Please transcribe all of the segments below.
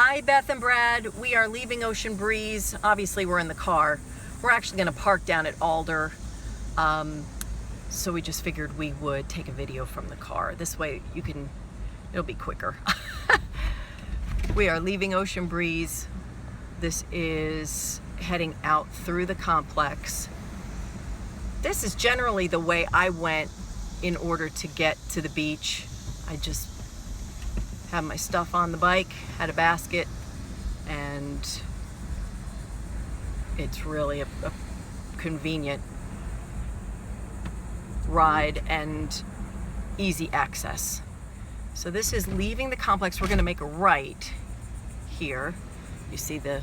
Hi, Beth and Brad. We are leaving Ocean Breeze. Obviously, we're in the car. We're actually going to park down at Alder. So we just figured we would take a video from the car. This way it'll be quicker. We are leaving Ocean Breeze. This is heading out through the complex. This is generally the way I went in order to get to the beach. I just had my stuff on the bike, had a basket, and it's really a convenient ride and easy access. So this is leaving the complex. We're going to make a right here. You see the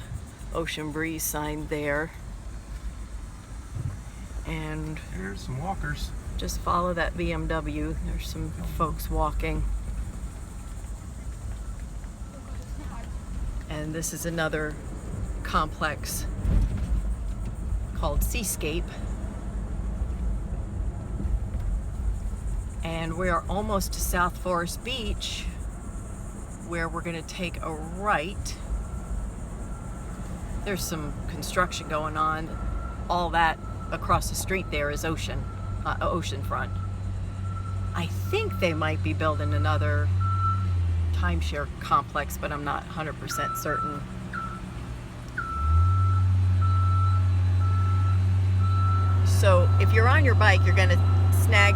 Ocean Breeze sign there. And here's some walkers. Just follow that BMW. There's some folks walking. And this is another complex called Seascape. And we are almost to South Forest Beach, where we're going to take a right. There's some construction going on. All that across the street there is oceanfront. I think they might be building another timeshare complex, but I'm not 100% certain. So if you're on your bike, you're going to snag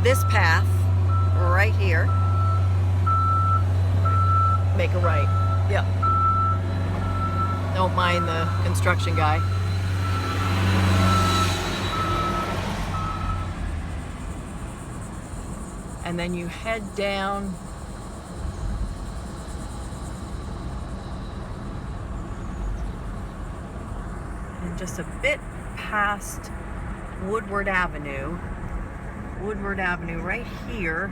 this path right here. Make a right. Yep. Don't mind the construction guy. And then you head down and just a bit past Woodward Avenue. Woodward Avenue right here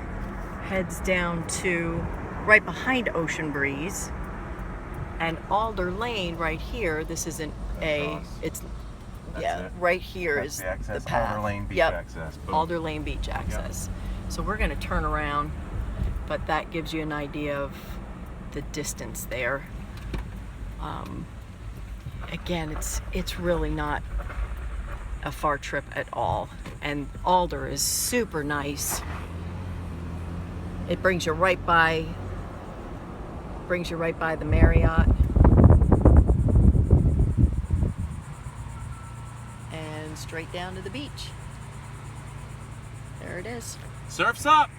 heads down to right behind Ocean Breeze, and Alder Lane right here. This isn't right here. That's is the access. path. Alder Lane Beach Yep. access. Boom. Alder Lane Beach access. Yep. So we're going to turn around, but that gives you an idea of the distance there. Again, it's really not a far trip at all, and Alder is super nice. It brings you right by the Marriott, and straight down to the beach. There it is. Surf's up!